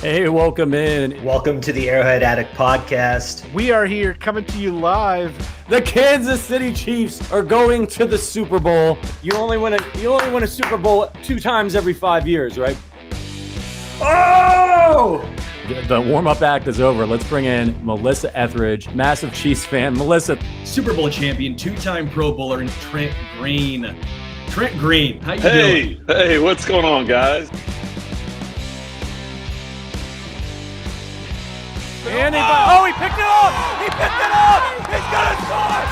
Hey, welcome in. Welcome to the Arrowhead Addict podcast. We are here coming to you live. The Kansas City Chiefs are going to the Super Bowl. You only win a Super Bowl 2 times every 5 years, right? Oh! The warm-up act is over. Let's bring in Melissa Etheridge, massive Chiefs fan. Melissa, Super Bowl champion, 2-time Pro Bowler, and Trent Green. Trent Green, how you doing? Hey, what's going on, guys? he picked it up! He picked it up! He's gonna score!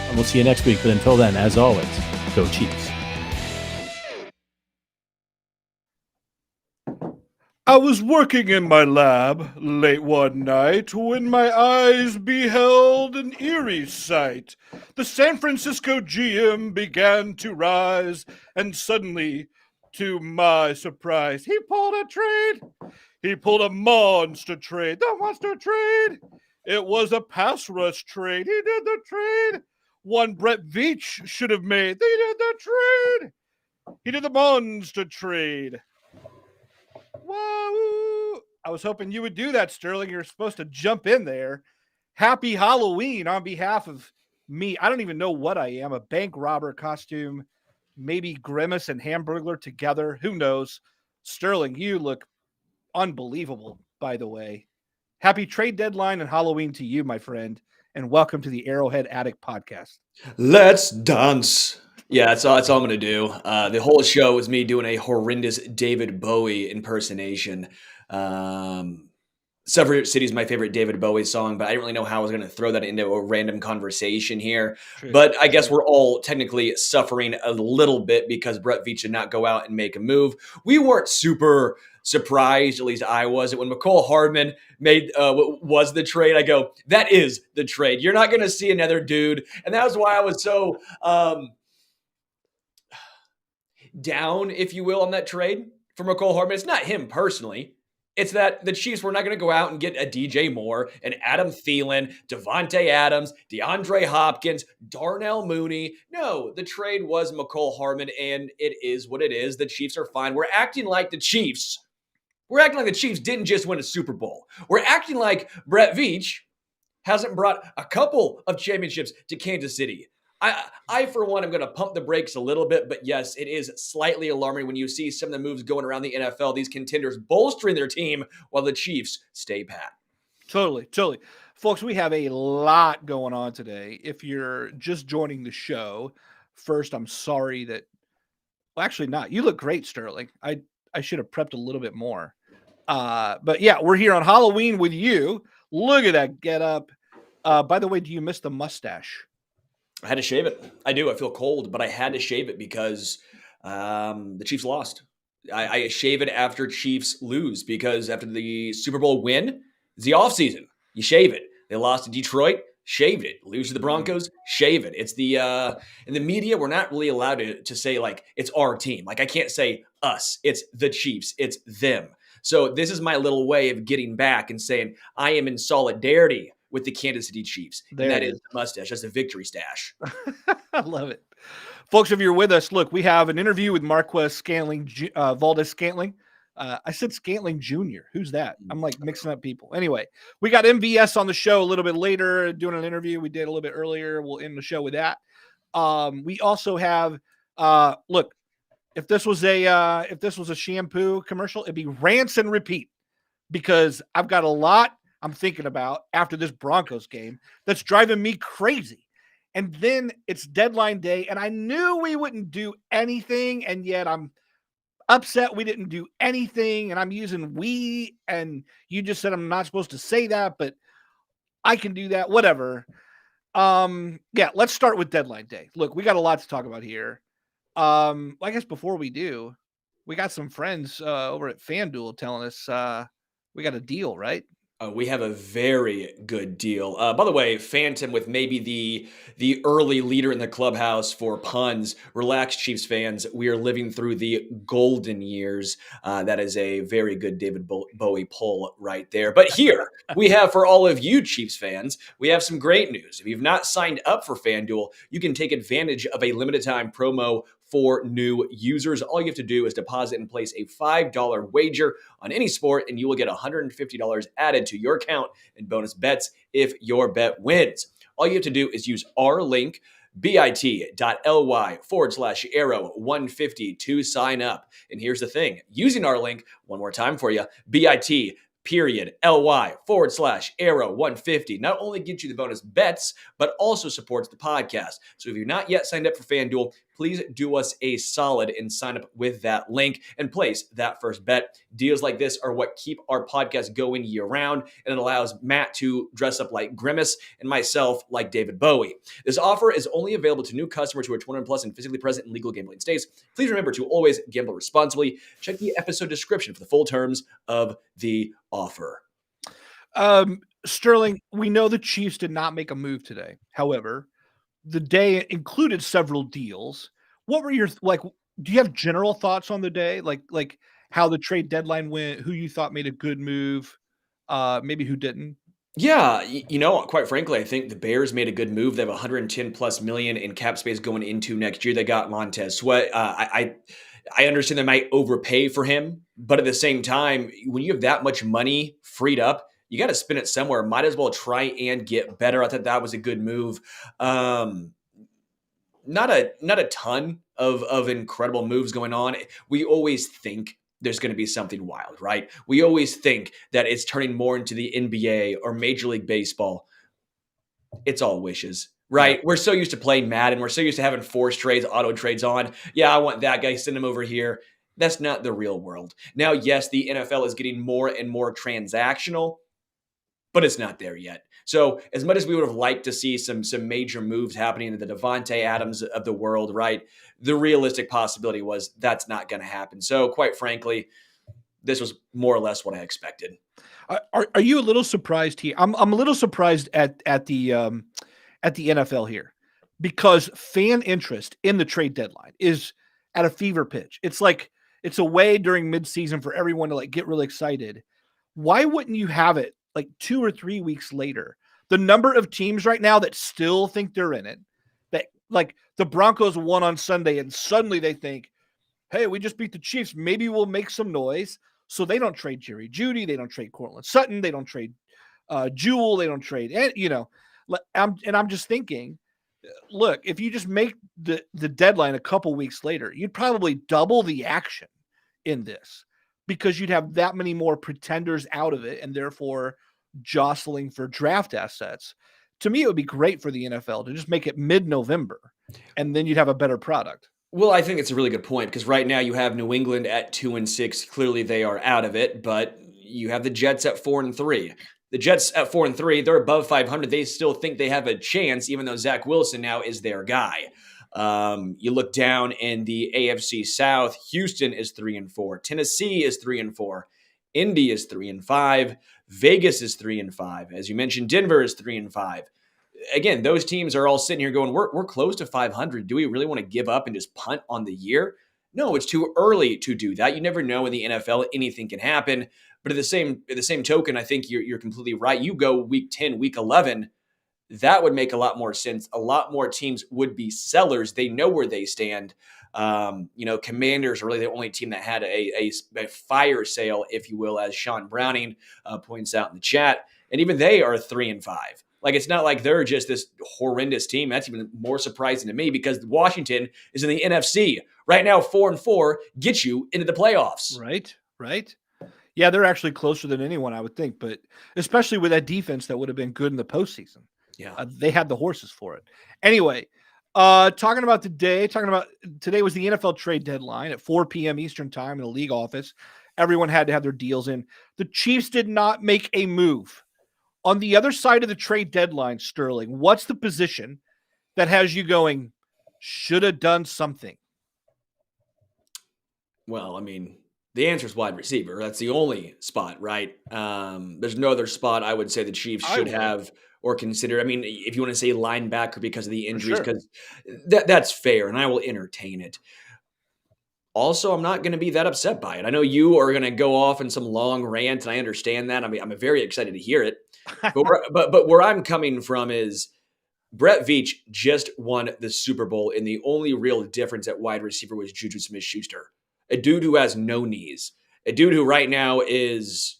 And we'll see you next week. But until then, as always, go Chiefs. I was working in my lab late one night when my eyes beheld an eerie sight. The San Francisco GM began to rise, and suddenly, to my surprise, he pulled a trade. He pulled a monster trade. The monster trade. It was a pass rush trade. He did the trade. One Brett Veach should have made. They did the trade. He did the monster trade. Whoa! I was hoping you would do that, Sterling. You're supposed to jump in there. Happy Halloween on behalf of me. I don't even know what I am. A bank robber costume, maybe Grimace and Hamburglar together. Who knows? Sterling, you look unbelievable, by the way. Happy trade deadline and Halloween to you, my friend. And welcome to the Arrowhead Addict podcast. Let's dance. Yeah, that's all I'm going to do. The whole show was me doing a horrendous David Bowie impersonation. Several City is my favorite David Bowie song, but I didn't really know how I was going to throw that into a random conversation here. True. But I guess we're all technically suffering a little bit because Brett Veach did not go out and make a move. We weren't super surprised, at least I wasn't, when McCole Hardman made what was the trade. I go, that is the trade. You're not going to see another dude. And that was why I was so down, if you will, on that trade for McCole Hardman. It's not him personally. It's that the Chiefs were not going to go out and get a DJ Moore, and Adam Thielen, Devontae Adams, DeAndre Hopkins, Darnell Mooney. No, the trade was McCole Hardman, and it is what it is. The Chiefs are fine. We're acting like the Chiefs didn't just win a Super Bowl. We're acting like Brett Veach hasn't brought a couple of championships to Kansas City. I, for one, am going to pump the brakes a little bit, but yes, it is slightly alarming when you see some of the moves going around the NFL, these contenders bolstering their team while the Chiefs stay pat. Totally. Folks, we have a lot going on today. If you're just joining the show, first, I'm sorry that, well, actually not. You look great, Sterling. I should have prepped a little bit more. But yeah, we're here on Halloween with you. Look at that get up. By the way, do you miss the mustache? I had to shave it. I do. I feel cold, but I had to shave it because the Chiefs lost. I shave it after Chiefs lose because after the Super Bowl win, it's the offseason. You shave it. They lost to Detroit, shaved it. Lose to the Broncos, shave it. It's the in the media, we're not really allowed to say like it's our team. Like I can't say us. It's the Chiefs. It's them. So this is my little way of getting back and saying I am in solidarity with the Kansas City Chiefs. And that is the mustache. That's a victory stash. I love it. Folks, if you're with us, look, we have an interview with Valdes-Scantling. I said Scantling Jr. Who's that? I'm like mixing up people. Anyway, we got MVS on the show a little bit later doing an interview we did a little bit earlier. We'll end the show with that. We also have, look, if this was a shampoo commercial, it'd be rinse and repeat because I've got a lot I'm thinking about after this Broncos game that's driving me crazy. And then it's deadline day, and I knew we wouldn't do anything, and yet I'm upset we didn't do anything, and I'm using we, and you just said I'm not supposed to say that, but I can do that, whatever. Yeah, let's start with deadline day. Look, we got a lot to talk about here. I guess before we do, we got some friends over at FanDuel telling us we got a deal, right? We have a very good deal. By the way, Phantom with maybe the early leader in the clubhouse for puns. Relax, Chiefs fans. We are living through the golden years. That is a very good David Bowie pull right there. But here we have for all of you Chiefs fans, we have some great news. If you've not signed up for FanDuel, you can take advantage of a limited time promo for new users. All you have to do is deposit and place a $5 wager on any sport, and you will get $150 added to your account in bonus bets if your bet wins. All you have to do is use our link, bit.ly/arrow150 to sign up. And here's the thing, using our link, one more time for you, bit.ly/arrow150 not only gets you the bonus bets, but also supports the podcast. So if you're not yet signed up for FanDuel, please do us a solid and sign up with that link and place that first bet. Deals like this are what keep our podcast going year round, and it allows Matt to dress up like Grimace and myself like David Bowie. This offer is only available to new customers who are 21 plus and physically present in legal gambling states. Please remember to always gamble responsibly. Check the episode description for the full terms of the offer. Sterling, we know the Chiefs did not make a move today. However, the day included several deals. What were your do you have general thoughts on the day? Like how the trade deadline went, who you thought made a good move, maybe who didn't? Yeah, quite frankly, I think the Bears made a good move. They have 110 plus million in cap space going into next year. They got Montez Sweat. I understand they might overpay for him, but at the same time, when you have that much money freed up, you got to spend it somewhere. Might as well try and get better. I thought that was a good move. Not a ton of incredible moves going on. We always think there's going to be something wild, right? We always think that it's turning more into the NBA or Major League Baseball. It's all wishes, right? We're so used to playing Madden. We're so used to having forced trades, auto trades on. Yeah, I want that guy. Send him over here. That's not the real world. Now, yes, the NFL is getting more and more transactional, but it's not there yet. So as much as we would have liked to see some major moves happening to the Davante Adams of the world, right? The realistic possibility was that's not going to happen. So quite frankly, this was more or less what I expected. Are you a little surprised here? I'm a little surprised at the NFL here, because fan interest in the trade deadline is at a fever pitch. It's like it's a way during midseason for everyone to get really excited. Why wouldn't you have it 2 or 3 weeks later? The number of teams right now that still think they're in it, that the Broncos won on Sunday and suddenly they think, hey, we just beat the Chiefs. Maybe we'll make some noise. So they don't trade Jerry Jeudy. They don't trade Cortland Sutton. They don't trade Jewel. They don't trade. And, I'm just thinking, look, if you just make the deadline a couple weeks later, you'd probably double the action in this, because you'd have that many more pretenders out of it and therefore jostling for draft assets. To me, it would be great for the NFL to just make it mid-November, and then you'd have a better product. Well, I think it's a really good point, because right now you have New England at 2-6. Clearly they are out of it, but you have the Jets at 4-3. The Jets at 4-3, they're above 500. They still think they have a chance, even though Zach Wilson now is their guy. You look down in the AFC South, Houston is 3-4. Tennessee is 3-4. Indy is 3-5. Vegas is 3-5. As you mentioned, Denver is 3-5. Again, those teams are all sitting here going, we're close to 500. Do we really want to give up and just punt on the year? No, it's too early to do that. You never know in the NFL, anything can happen. But at the same token, I think you're completely right. You go week 10, week 11, that would make a lot more sense. A lot more teams would be sellers. They know where they stand. Commanders are really the only team that had a fire sale, if you will, as Sean Browning points out in the chat. And even they are 3-5. It's not like they're just this horrendous team. That's even more surprising to me, because Washington is in the NFC right now. 4-4 gets you into the playoffs. Right. Yeah, they're actually closer than anyone, I would think, but especially with that defense that would have been good in the postseason. Yeah, they had the horses for it. Anyway, talking about today was the NFL trade deadline at 4 p.m. Eastern time in the league office. Everyone had to have their deals in. The Chiefs did not make a move. On the other side of the trade deadline, Sterling, what's the position that has you going, should have done something? Well, I mean, The answer is wide receiver. That's the only spot, right? There's no other spot I would say the Chiefs should have or consider. I mean, if you want to say linebacker because of the injuries, sure. because that's fair, and I will entertain it. Also, I'm not going to be that upset by it. I know you are going to go off in some long rant, and I understand that. I mean, I'm very excited to hear it. But where I'm coming from is Brett Veach just won the Super Bowl, and the only real difference at wide receiver was Juju Smith-Schuster, a dude who has no knees, a dude who right now is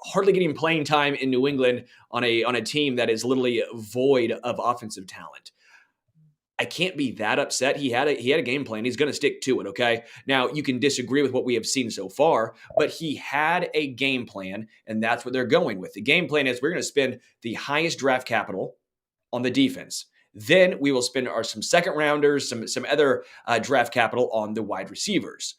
hardly getting playing time in New England on a team that is literally void of offensive talent. I can't be that upset. He had a game plan. He's going to stick to it, okay? Now, you can disagree with what we have seen so far, but he had a game plan, and that's what they're going with. The game plan is we're going to spend the highest draft capital on the defense. Then we will spend some second rounders, some other draft capital on the wide receivers.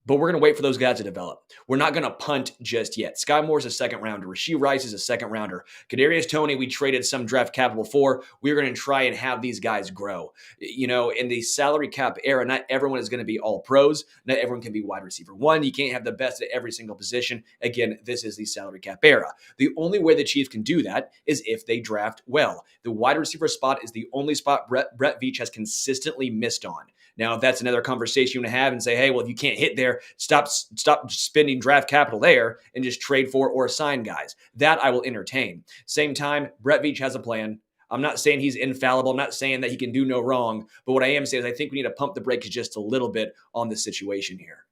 But we're going to wait for those guys to develop. We're not going to punt just yet. Sky Moore's a second rounder. Rashee Rice is a second rounder. Kadarius Toney, we traded some draft capital for. We're going to try and have these guys grow. You know, in the salary cap era, not everyone is going to be all pros. Not everyone can be wide receiver one. You can't have the best at every single position. Again, this is the salary cap era. The only way the Chiefs can do that is if they draft well. The wide receiver spot is the only spot Brett Veach has consistently missed on. Now, if that's another conversation you want to have and say, hey, well, if you can't hit there, stop spending draft capital there and just trade for or sign guys. That I will entertain. Same time, Brett Veach has a plan. I'm not saying he's infallible. I'm not saying that he can do no wrong. But what I am saying is I think we need to pump the brakes just a little bit on this situation here.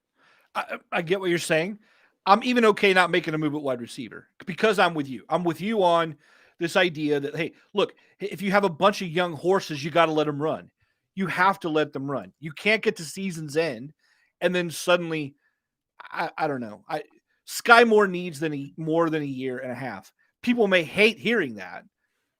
I get what you're saying. I'm even okay not making a move at wide receiver because I'm with you. I'm with you on this idea that, hey, look, if you have a bunch of young horses, you got to let them run. You have to let them run. You can't get to season's end and then suddenly, I don't know. Sky Moore needs more than a year and a half. People may hate hearing that,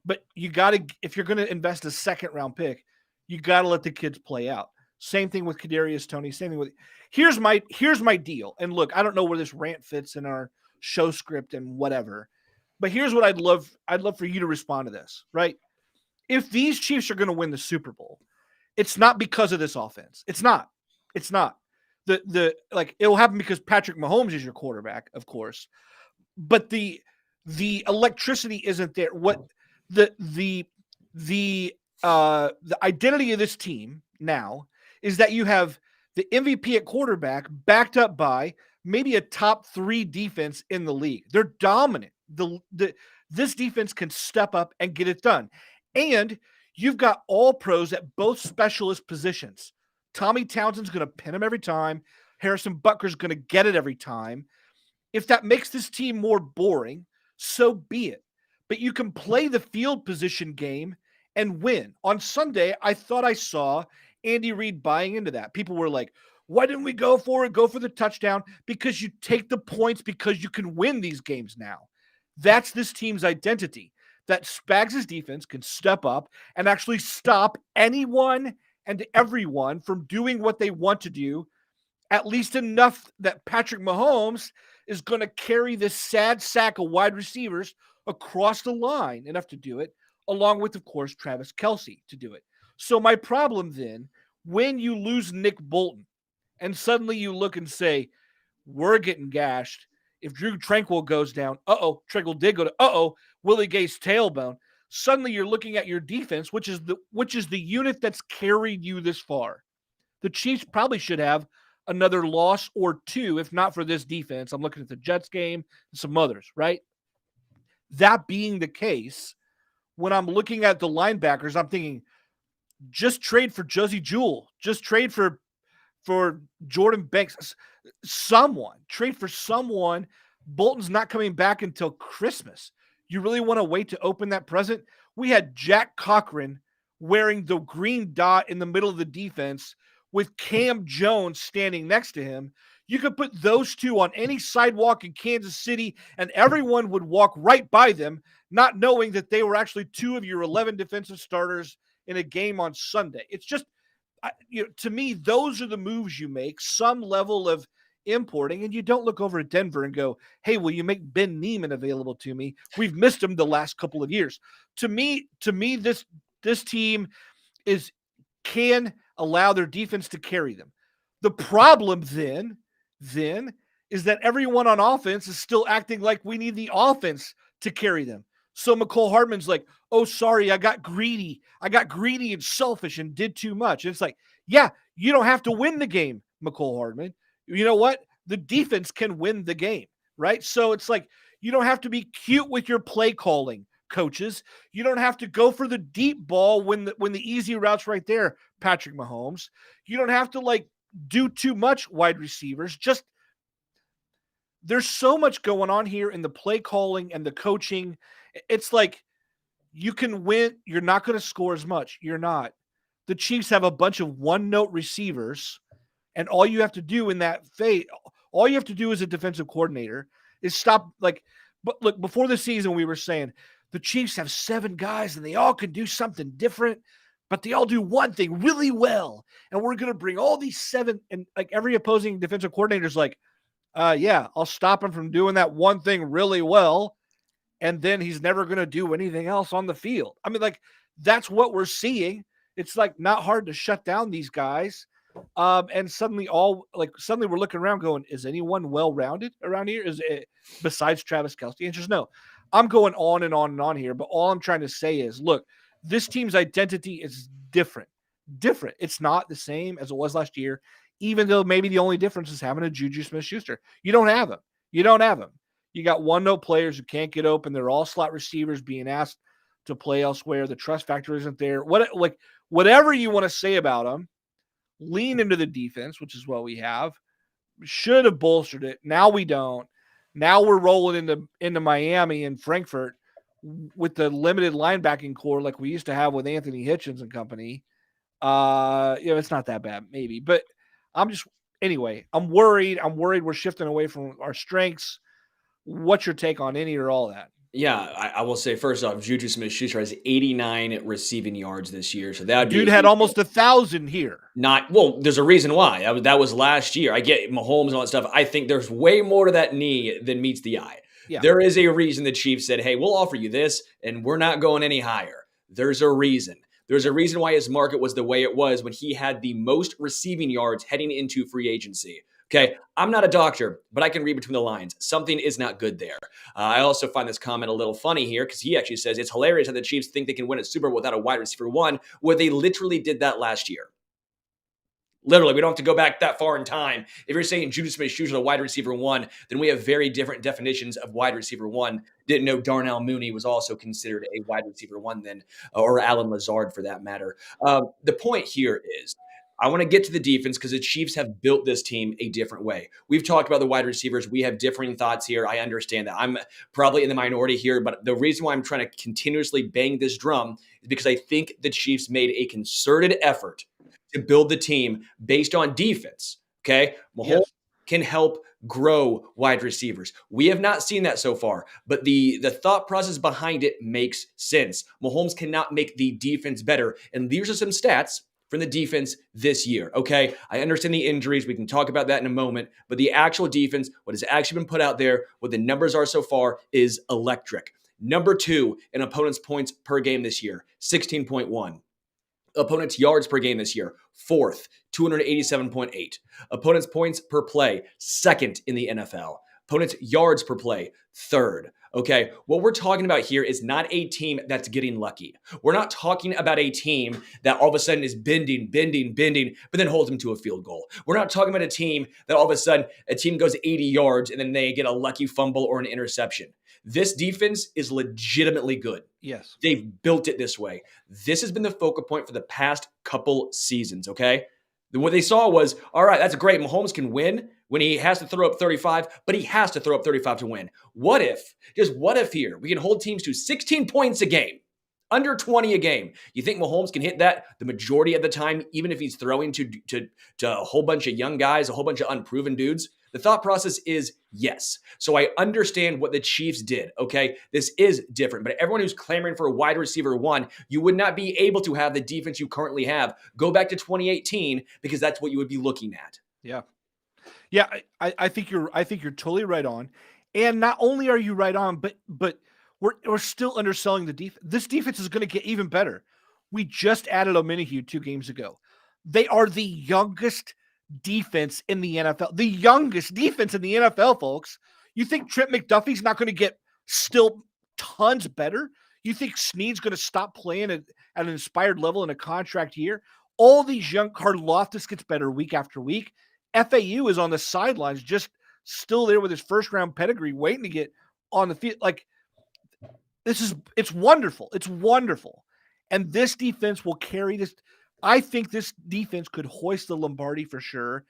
but you got to, if you're going to invest a second round pick, you got to let the kids play out. Same thing with Kadarius Toney. Same thing with, here's my deal. And look, I don't know where this rant fits in our show script and whatever, but here's what I'd love for you to respond to this, right? If these Chiefs are going to win the Super Bowl, it's not because of this offense. It's not. It'll happen because Patrick Mahomes is your quarterback, of course. But the electricity isn't there. What the identity of this team now is that you have the MVP at quarterback backed up by maybe a top 3 defense in the league. They're dominant. This defense can step up and get it done. And you've got all pros at both specialist positions. Tommy Townsend's going to pin him every time. Harrison Butker's going to get it every time. If that makes this team more boring, so be it. But you can play the field position game and win. On Sunday, I thought I saw Andy Reid buying into that. People were like, why didn't we go for it? Go for the touchdown. Because you take the points because you can win these games now. That's this team's identity. That Spags' defense can step up and actually stop anyone and everyone from doing what they want to do, at least enough that Patrick Mahomes is going to carry this sad sack of wide receivers across the line enough to do it, along with, of course, Travis Kelce to do it. So my problem then, when you lose Nick Bolton and suddenly you look and say, we're getting gashed, if Drew Tranquill goes down, Tranquill did go to, Willie Gay's tailbone. Suddenly you're looking at your defense, which is the unit that's carried you this far. The Chiefs probably should have another loss or 2, if not for this defense. I'm looking at the Jets game and some others, right? That being the case, when I'm looking at the linebackers, I'm thinking, just trade for Josie Jewell. Just trade for Jordan Banks. Trade for someone. Bolton's not coming back until Christmas. You really want to wait to open that present? We had Jack Cochran wearing the green dot in the middle of the defense with Cam Jones standing next to him. You could put those two on any sidewalk in Kansas City and everyone would walk right by them, not knowing that they were actually 2 of your 11 defensive starters in a game on Sunday. It's just, to me, those are the moves you make, some level of importing, and you don't look over at Denver and go, hey, will you make Ben Neiman available to me? We've missed him the last couple of years. To me, this team can allow their defense to carry them. The problem then is that everyone on offense is still acting like we need the offense to carry them. So McCole Hardman's like, oh, sorry, I got greedy. I got greedy and selfish and did too much. And it's like, yeah, you don't have to win the game, McCole Hardman. You know what? The defense can win the game, right? So it's like, you don't have to be cute with your play calling, coaches. You don't have to go for the deep ball when the easy route's right there, Patrick Mahomes. You don't have to like do too much, wide receivers. Just there's so much going on here in the play calling and the coaching. It's like you can win. You're not going to score as much. You're not. The Chiefs have a bunch of one-note receivers, and all you have to do in that phase, all you have to do as a defensive coordinator is stop. Like, but look, before the season, we were saying the Chiefs have 7 guys, and they all can do something different, but they all do one thing really well, and we're going to bring all these 7, and like every opposing defensive coordinator is like, yeah, I'll stop him from doing that one thing really well, and then he's never going to do anything else on the field. I mean, like, that's what we're seeing. It's like not hard to shut down these guys. And suddenly we're looking around going, is anyone well-rounded around here? Is it besides Travis Kelce? The answer is no. I'm going on and on and on here, but all I'm trying to say is, look, this team's identity is different. It's not the same as it was last year, even though maybe the only difference is having a Juju Smith-Schuster. You don't have him. You got one-note players who can't get open. They're all slot receivers being asked to play elsewhere. The trust factor isn't there. Whatever you want to say about them, lean into the defense, which is what we have. Should have bolstered it. Now we don't. Now we're rolling into Miami and Frankfurt with the limited linebacking core like we used to have with Anthony Hitchens and company. It's not that bad, maybe. But I'm worried. I'm worried we're shifting away from our strengths. What's your take on any or all that? Yeah, I will say first off, Juju Smith-Schuster has 89 receiving yards this year, so that dude had almost 1,000 here. There's a reason why. That was last year. I get Mahomes and all that stuff. I think there's way more to that knee than meets the eye. Yeah. There is a reason the Chiefs said, "Hey, we'll offer you this, and we're not going any higher." There's a reason. There's a reason why his market was the way it was when he had the most receiving yards heading into free agency. Okay, I'm not a doctor, but I can read between the lines. Something is not good there. I also find this comment a little funny here because he actually says it's hilarious how the Chiefs think they can win a Super Bowl without a wide receiver 1, where they literally did that last year. Literally, we don't have to go back that far in time. If you're saying Juju Smith-Schuster is a wide receiver 1, then we have very different definitions of wide receiver 1. Didn't know Darnell Mooney was also considered a wide receiver 1 then, or Alan Lazard for that matter. The point here is, I want to get to the defense because the Chiefs have built this team a different way. We've talked about the wide receivers. We have differing thoughts here. I understand that. I'm probably in the minority here, but the reason why I'm trying to continuously bang this drum is because I think the Chiefs made a concerted effort to build the team based on defense. Okay? Mahomes can help grow wide receivers. We have not seen that so far, but the thought process behind it makes sense. Mahomes cannot make the defense better. And these are some stats from the defense this year, okay? I understand the injuries. We can talk about that in a moment. But the actual defense, what has actually been put out there, what the numbers are so far, is electric. Number 2 in opponents' points per game this year, 16.1. Opponents' yards per game this year, 4th, 287.8. Opponents' points per play, 2nd in the NFL. Opponents' yards per play, 3rd. Okay, what we're talking about here is not a team that's getting lucky. We're not talking about a team that all of a sudden is bending, but then holds them to a field goal. We're not talking about a team that all of a sudden a team goes 80 yards and then they get a lucky fumble or an interception. This defense is legitimately good. Yes. They've built it this way. This has been the focal point for the past couple seasons, okay? What they saw was, all right, that's great. Mahomes can win when he has to throw up 35, but he has to throw up 35 to win. What if here, we can hold teams to 16 points a game, under 20 a game? You think Mahomes can hit that the majority of the time, even if he's throwing to a whole bunch of young guys, a whole bunch of unproven dudes? The thought process is yes. So I understand what the Chiefs did, okay? This is different, but everyone who's clamoring for a wide receiver 1, you would not be able to have the defense you currently have. Go back to 2018 because that's what you would be looking at. Yeah. Yeah, I think you're totally right on. And not only are you right on, but we're still underselling the defense. This defense is going to get even better. We just added Omenihu 2 games ago. They are the youngest defense in the NFL, the youngest defense in the NFL, folks. You think Trent McDuffie's not going to get still tons better? You think Snead's going to stop playing at an inspired level in a contract year? All these young, Karlaftis gets better week after week. FAU is on the sidelines, just still there with his first round pedigree, waiting to get on the field. Like, it's wonderful. It's wonderful. And this defense will carry this. I think this defense could hoist the Lombardi for sure.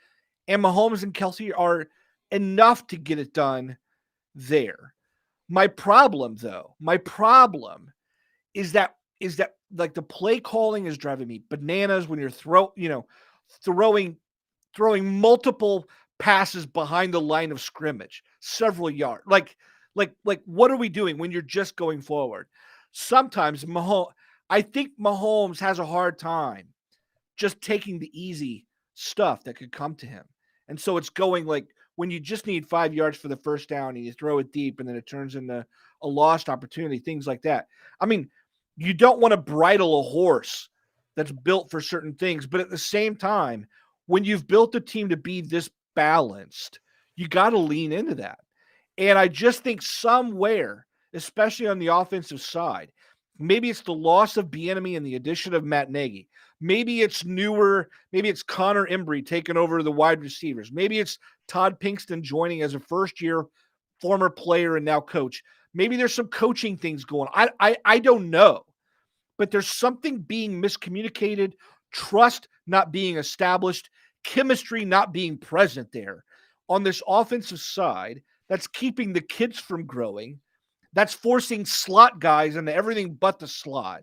And Mahomes and Kelsey are enough to get it done there. My problem is that like the play calling is driving me bananas when you're throwing multiple passes behind the line of scrimmage, several yards. Like what are we doing when you're just going forward? Sometimes I think Mahomes has a hard time just taking the easy stuff that could come to him. And so it's going like when you just need 5 yards for the first down and you throw it deep and then it turns into a lost opportunity, things like that. I mean, you don't want to bridle a horse that's built for certain things, but at the same time, when you've built a team to be this balanced, you got to lean into that. And I just think somewhere, especially on the offensive side, maybe it's the loss of Bieniemy and the addition of Matt Nagy. Maybe it's Connor Embry taking over the wide receivers. Maybe it's Todd Pinkston joining as a first-year former player and now coach. Maybe there's some coaching things going on. I don't know. But there's something being miscommunicated, trust not being established, chemistry not being present there on this offensive side that's keeping the kids from growing, that's forcing slot guys into everything but the slot.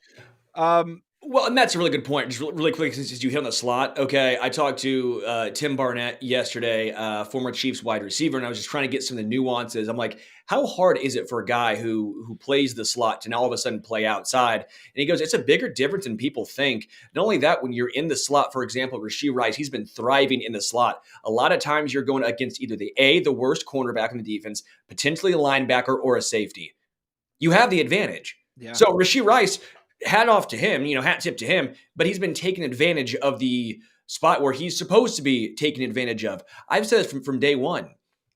Well, and that's a really good point. Just really quick, since you hit on the slot. Okay, I talked to Tim Barnett yesterday, former Chiefs wide receiver, and I was just trying to get some of the nuances. I'm like, how hard is it for a guy who plays the slot to now all of a sudden play outside? And he goes, it's a bigger difference than people think. Not only that, when you're in the slot, for example, Rashee Rice, he's been thriving in the slot. A lot of times you're going against either the worst cornerback in the defense, potentially a linebacker or a safety. You have the advantage. Yeah. So Rashee Rice, hat off to him, hat tip to him, but he's been taking advantage of the spot where he's supposed to be taken advantage of. I've said this from day one.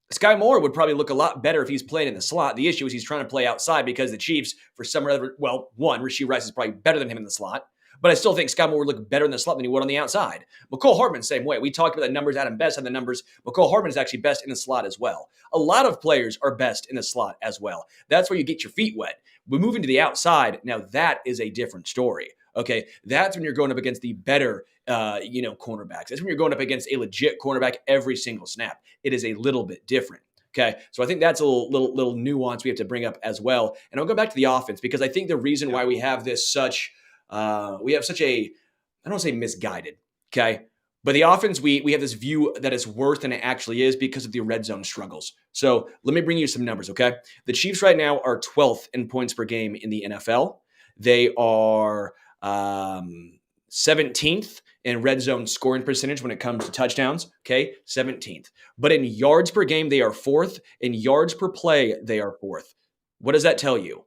Sky Moore would probably look a lot better if he's playing in the slot. The issue is he's trying to play outside because the Chiefs, for some other, Rashee Rice is probably better than him in the slot, but I still think Sky Moore would look better in the slot than he would on the outside. Mecole Hardman, same way. We talked about the numbers. Adam Best had the numbers. Mecole Hardman is actually best in the slot as well. A lot of players are best in the slot as well. That's where you get your feet wet. We move into the outside. Now that is a different story. Okay. That's when you're going up against the better, cornerbacks. That's when you're going up against a legit cornerback every single snap. It is a little bit different. Okay. So I think that's a little nuance we have to bring up as well. And I'll go back to the offense because I think the reason why we have such a, I don't want to say misguided. Okay. But the offense, we have this view that it's worse than it actually is because of the red zone struggles. So let me bring you some numbers, okay? The Chiefs right now are 12th in points per game in the NFL. They are 17th in red zone scoring percentage when it comes to touchdowns, okay? 17th. But in yards per game, they are 4th. In yards per play, they are 4th. What does that tell you?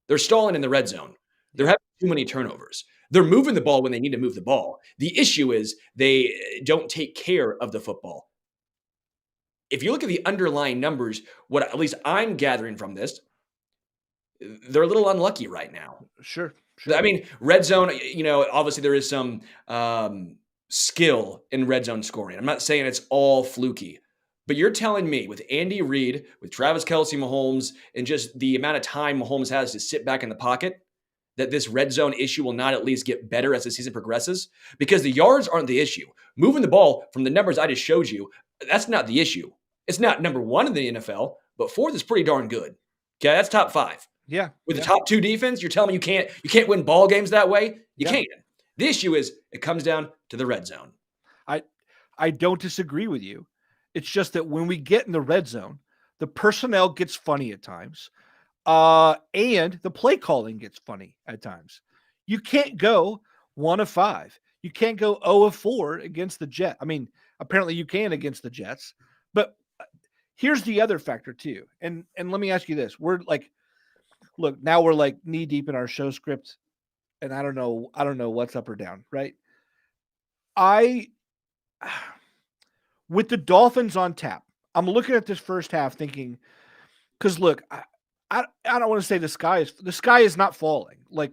They're stalling in the red zone. They're having too many turnovers. They're moving the ball when they need to move the ball. The issue is they don't take care of the football. If you look at the underlying numbers, what at least I'm gathering from this, they're a little unlucky right now. Sure. I mean, red zone, obviously there is some skill in red zone scoring. I'm not saying it's all fluky, but you're telling me with Andy Reid, with Travis Kelce, Mahomes, and just the amount of time Mahomes has to sit back in the pocket, that this red zone issue will not at least get better as the season progresses? Because the yards aren't the issue. Moving the ball from the numbers I just showed you, that's not the issue. It's not number 1 in the NFL, but 4th is pretty darn good. Okay, that's top 5. Yeah. With the top 2 defense, you're telling me you can't win ball games that way? You can. The issue is it comes down to the red zone. I don't disagree with you. It's just that when we get in the red zone, the personnel gets funny at times. And the play calling gets funny at times. You can't go 1 of 5. You can't go 0 of 4 against the Jets. I mean, apparently you can against the Jets, but here's the other factor too. And let me ask you this. Now we're like knee deep in our show script and I don't know what's up or down, right? with the Dolphins on tap, I'm looking at this first half thinking, because look, I don't want to say the sky is not falling. Like,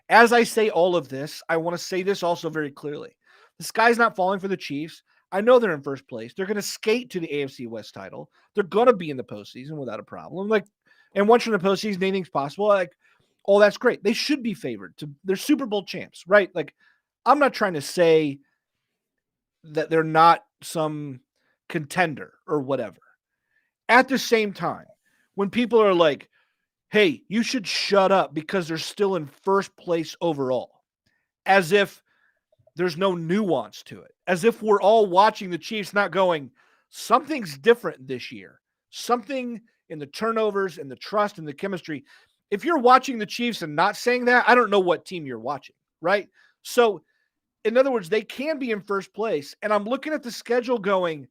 as I say all of this, I want to say this also very clearly. The sky's not falling for the Chiefs. I know they're in first place. They're going to skate to the AFC West title. They're going to be in the postseason without a problem. Like, and once you're in the postseason, anything's possible. Like, oh, that's great. They should be favored. They're Super Bowl champs, right? Like, I'm not trying to say that they're not some contender or whatever. At the same time, when people are like, hey, you should shut up because they're still in first place overall, as if there's no nuance to it, as if we're all watching the Chiefs not going, something's different this year. Something in the turnovers and the trust and the chemistry. If you're watching the Chiefs and not saying that, I don't know what team you're watching, right? So, in other words, they can be in first place. And I'm looking at the schedule going,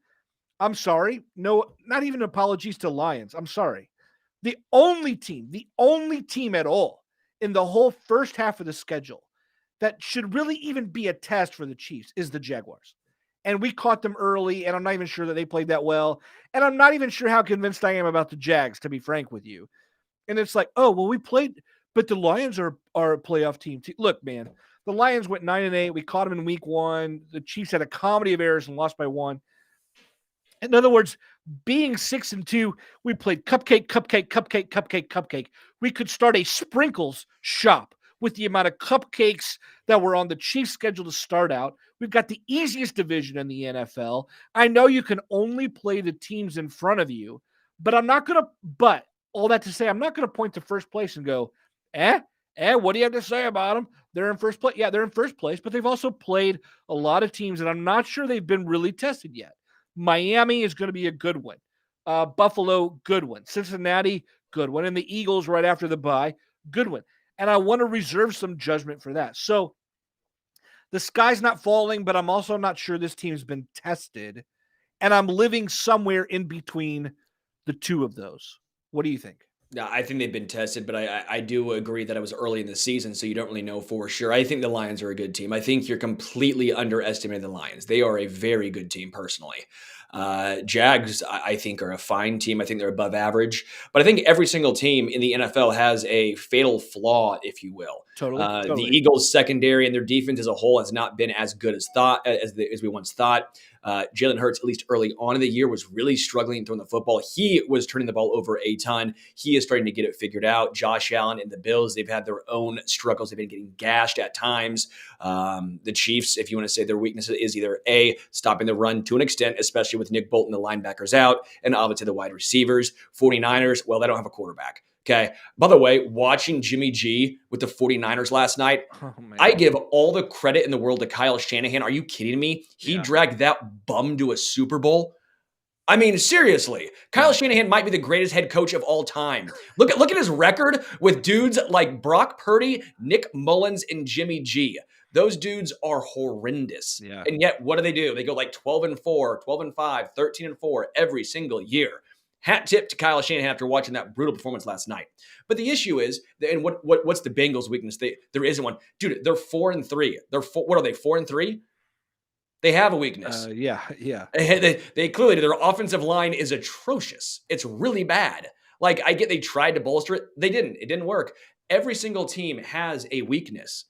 I'm sorry. No, not even apologies to Lions. I'm sorry. The only team at all in the whole first half of the schedule that should really even be a test for the Chiefs is the Jaguars. And we caught them early, and I'm not even sure that they played that well. And I'm not even sure how convinced I am about the Jags, to be frank with you. And it's like, oh, well, we played, but the Lions are a playoff team. Look, man, the Lions went 9-8. We caught them in week 1. The Chiefs had a comedy of errors and lost by 1. In other words, being 6-2, we played cupcake. We could start a sprinkles shop with the amount of cupcakes that were on the Chiefs' schedule to start out. We've got the easiest division in the NFL. I know you can only play the teams in front of you, but all that to say, I'm not going to point to first place and go, what do you have to say about them? They're in first place. Yeah, they're in first place, but they've also played a lot of teams that I'm not sure they've been really tested yet. Miami is going to be a good one. Buffalo, good one. Cincinnati, good one. And the Eagles right after the bye, good one. And I want to reserve some judgment for that. So the sky's not falling, but I'm also not sure this team's been tested. And I'm living somewhere in between the two of those. What do you think? Yeah, I think they've been tested, but I do agree that it was early in the season, so you don't really know for sure. I think the Lions are a good team. I think you're completely underestimating the Lions. They are a very good team, personally. Jags, I think, are a fine team. I think they're above average. But I think every single team in the NFL has a fatal flaw, if you will. Totally. The Eagles' secondary and their defense as a whole has not been as good as we once thought. Jalen Hurts, at least early on in the year, was really struggling throwing the football. He was turning the ball over a ton. He is starting to get it figured out. Josh Allen and the Bills, they've had their own struggles. They've been getting gashed at times. The Chiefs, if you want to say their weakness is either A, stopping the run to an extent, especially with Nick Bolton, the linebackers out, and obviously the wide receivers. 49ers, well, they don't have a quarterback. Okay. By the way, watching Jimmy G with the 49ers last night, I give all the credit in the world to Kyle Shanahan. Are you kidding me? He dragged that bum to a Super Bowl. I mean, seriously, Kyle Shanahan might be the greatest head coach of all time. Look at his record with dudes like Brock Purdy, Nick Mullins, and Jimmy G. Those dudes are horrendous. Yeah. And yet, what do? They go like 12-4, 12-5, 13-4 every single year. Hat tip to Kyle Shanahan after watching that brutal performance last night. But the issue is, and what's the Bengals' weakness? There isn't one. Dude, they're 4-3. What are they, 4-3? They have a weakness. Yeah. They clearly, their offensive line is atrocious. It's really bad. Like, I get they tried to bolster it. They didn't. It didn't work. Every single team has a weakness.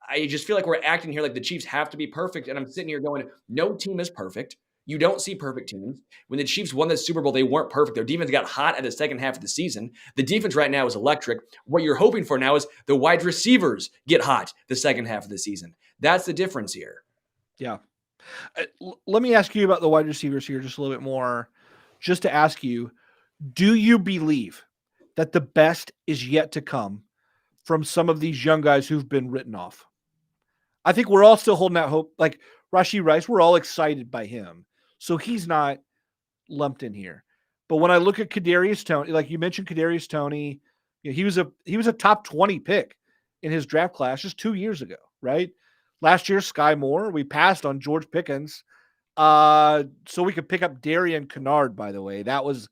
I just feel like we're acting here like the Chiefs have to be perfect. And I'm sitting here going, no team is perfect. You don't see perfect teams. When the Chiefs won the Super Bowl, they weren't perfect. Their defense got hot at the second half of the season. The defense right now is electric. What you're hoping for now is the wide receivers get hot the second half of the season. That's the difference here. Yeah. Let me ask you about the wide receivers here just a little bit more. Just to ask you, do you believe that the best is yet to come from some of these young guys who've been written off? I think we're all still holding out hope. Like Rashee Rice, we're all excited by him. So he's not lumped in here. But when I look at Kadarius Toney, like you mentioned Kadarius Toney, he was a top 20 pick in his draft class just 2 years ago, right? Last year, Sky Moore, we passed on George Pickens. So we could pick up Darian Kennard, by the way. That was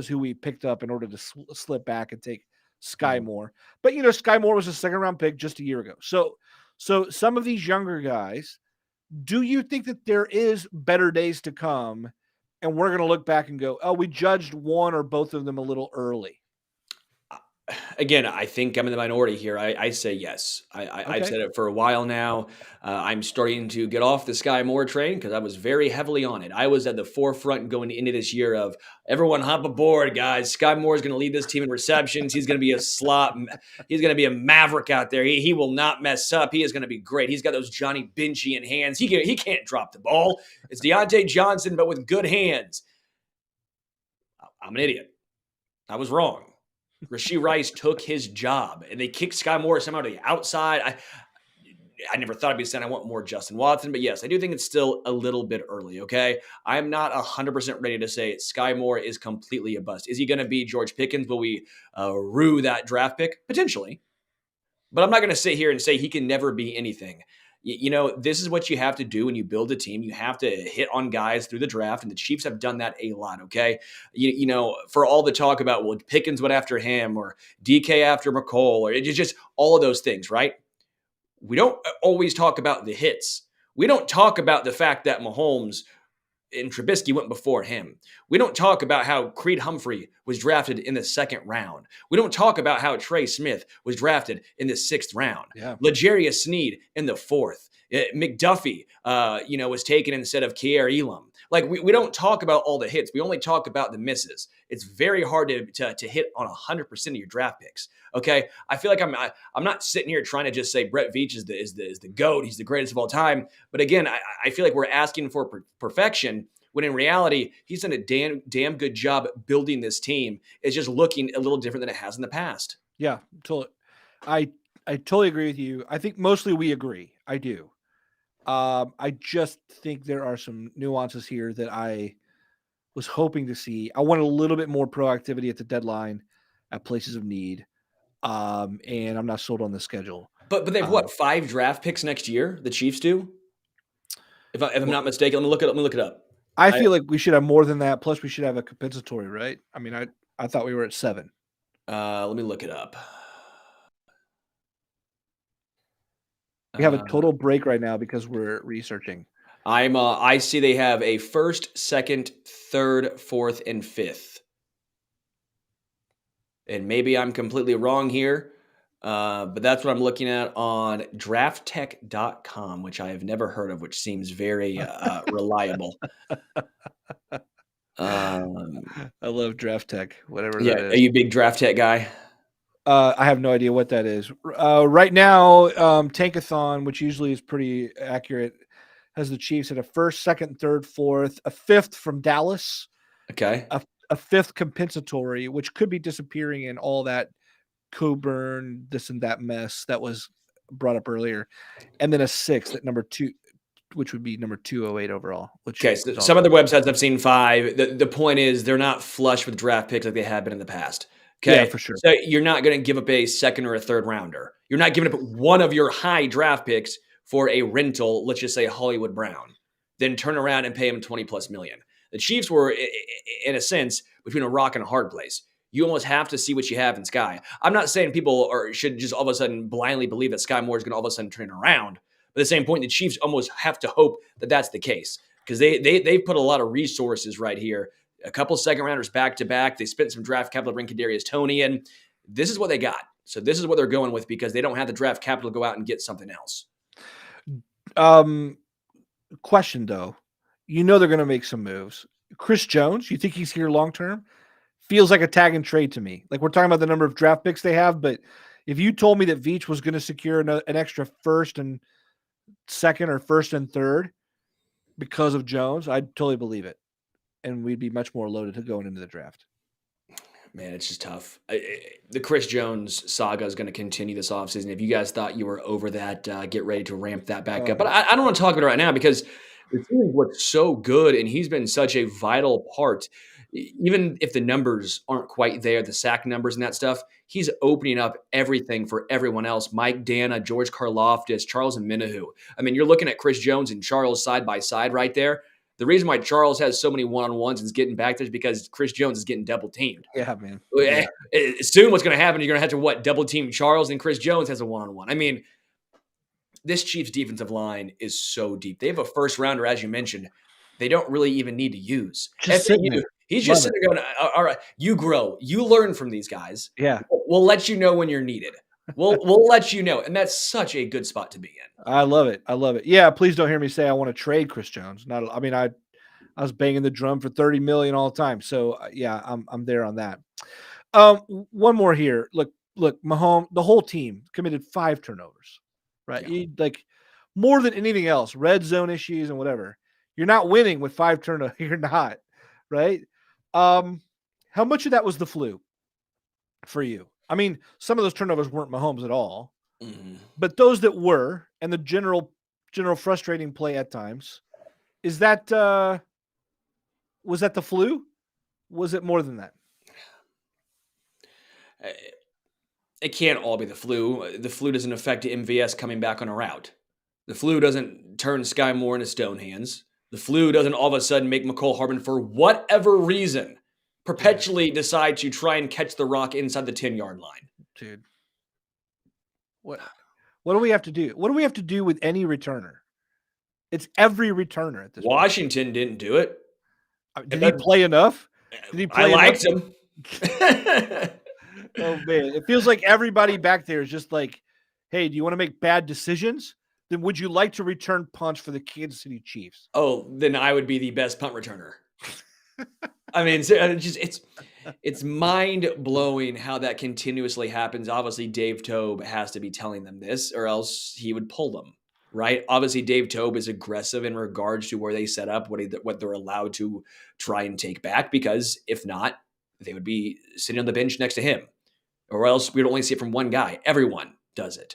who we picked up in order to slip back and take Sky Moore. But, Sky Moore was a second-round pick just a year ago. So some of these younger guys Do you think that there is better days to come, and we're going to look back and go, oh, we judged one or both of them a little early? Again, I think I'm in the minority here. I say yes. I've Okay. said it for a while now. I'm starting to get off the Sky Moore train because I was very heavily on it. I was at the forefront going into this year of everyone hop aboard, guys. Sky Moore is going to lead this team in receptions. He's going to be a slot. He's going to be a maverick out there. He will not mess up. He is going to be great. He's got those Johnny Benchian hands. He can't drop the ball. It's Deontay Johnson, but with good hands. I'm an idiot. I was wrong. Rashee Rice took his job, and they kicked Sky Moore somehow to the outside. I never thought I'd be saying I want more Justin Watson, but yes, I do think it's still a little bit early, okay? I'm not 100% ready to say Sky Moore is completely a bust. Is he going to be George Pickens? Will we rue that draft pick? Potentially. But I'm not going to sit here and say he can never be anything. This is what you have to do when you build a team. You have to hit on guys through the draft, and the Chiefs have done that a lot, okay? For all the talk about, well, Pickens went after him or DK after McColl, or it's just all of those things, right? We don't always talk about the hits. We don't talk about the fact that Mahomes and Trubisky went before him. We don't talk about how Creed Humphrey was drafted in the 2nd round. We don't talk about how Trey Smith was drafted in the 6th round. Yeah. L'Jarius Sneed in the 4th. McDuffie, was taken instead of Kier Elam. Like, we don't talk about all the hits. We only talk about the misses. It's very hard to hit on 100% of your draft picks. Okay, I feel like I'm not sitting here trying to just say Brett Veach is the GOAT. He's the greatest of all time. But again, I feel like we're asking for perfection when in reality he's done a damn good job building this team. It's just looking a little different than it has in the past. Yeah, totally. I totally agree with you. I think mostly we agree. I do. I just think there are some nuances here that I was hoping to see. I want a little bit more proactivity at the deadline at places of need. And I'm not sold on the schedule. But they have 5 draft picks next year? The Chiefs do? If I'm not mistaken, let me look it up. I feel like we should have more than that. Plus, we should have a compensatory, right? I mean, I thought we were at 7. Let me look it up. We have a total break right now because we're researching. I see they have a 1st, 2nd, 3rd, 4th, and 5th. And maybe I'm completely wrong here, but that's what I'm looking at on drafttech.com, which I have never heard of, which seems very reliable. I love Draft Tech, whatever that is. Are you a big Draft Tech guy? I have no idea what that is. Right now, Tankathon, which usually is pretty accurate, has the Chiefs at a 1st, 2nd, 3rd, 4th, a 5th from Dallas. Okay. A 5th compensatory, which could be disappearing in all that Coburn, this and that mess that was brought up earlier. And then a 6th at number 2, which would be number 208 overall. Okay, so some other websites I've seen 5. The point is they're not flush with draft picks like they have been in the past. Okay, yeah, for sure. So you're not going to give up a 2nd or a 3rd rounder. You're not giving up one of your high draft picks for a rental, let's just say Hollywood Brown, then turn around and pay him $20+ million. The Chiefs were, in a sense, between a rock and a hard place. You almost have to see what you have in Sky. I'm not saying people should just all of a sudden blindly believe that Sky Moore is going to all of a sudden turn around. But at the same point, the Chiefs almost have to hope that that's the case because they put a lot of resources right here. A couple 2nd rounders back to back. They spent some draft capital to bring Kadarius Toney in. This is what they got. So this is what they're going with because they don't have the draft capital to go out and get something else. Question though, they're going to make some moves. Chris Jones, you think he's here long term? Feels like a tag and trade to me. Like we're talking about the number of draft picks they have, but if you told me that Veach was going to secure an extra 1st and 2nd or 1st and 3rd because of Jones, I'd totally believe it. And we'd be much more loaded to going into the draft. Man, it's just tough. The Chris Jones saga is going to continue this offseason. If you guys thought you were over that, get ready to ramp that back up. But I don't want to talk about it right now because the team looks so good, and he's been such a vital part. Even if the numbers aren't quite there, the sack numbers and that stuff, he's opening up everything for everyone else. Mike Dana, George Karlaftis, Charles Omenihu. I mean, you're looking at Chris Jones and Charles side by side right there. The reason why Charles has so many one-on-ones and is getting back there is because Chris Jones is getting double-teamed. Yeah, man. Yeah. Soon what's going to happen, you're going to have to, double-team Charles, and Chris Jones has a one-on-one. I mean, this Chiefs defensive line is so deep. They have a first rounder, as you mentioned. They don't really even need to use. Just sitting FAU, there. he's Love just sitting there going, all right, you grow, you learn from these guys. Yeah. We'll let you know when you're needed. We'll let you know. And that's such a good spot to be in. I love it. I love it. Yeah, please don't hear me say I want to trade Chris Jones. I was banging the drum for 30 million all the time. So yeah, I'm there on that. One more here. Look, Mahomes, the whole team committed 5 turnovers, right? Yeah. Like more than anything else, red zone issues and whatever. You're not winning with 5 turnovers. You're not, right? How much of that was the flu for you? I mean, some of those turnovers weren't Mahomes at all, but those that were, and the general frustrating play at times, was that the flu? Was it more than that? It can't all be the flu. The flu doesn't affect MVS coming back on a route. The flu doesn't turn Sky Moore into stone hands. The flu doesn't all of a sudden make McCole Hardman, for whatever reason, perpetually decide to try and catch the rock inside the 10-yard line. Dude, what do we have to do? What do we have to do with any returner? It's every returner at this point. Washington didn't do it. Did he play enough? Did he play I liked enough? him. Oh man, it feels like everybody back there is just like, hey, do you want to make bad decisions? Then would you like to return punts for the Kansas City Chiefs? Oh, then I would be the best punt returner. I mean, it's mind blowing how that continuously happens. Obviously, Dave Tobe has to be telling them this, or else he would pull them, right? Obviously, Dave Tobe is aggressive in regards to where they set up, what they're allowed to try and take back, because if not, they would be sitting on the bench next to him, or else we'd only see it from one guy. Everyone does it.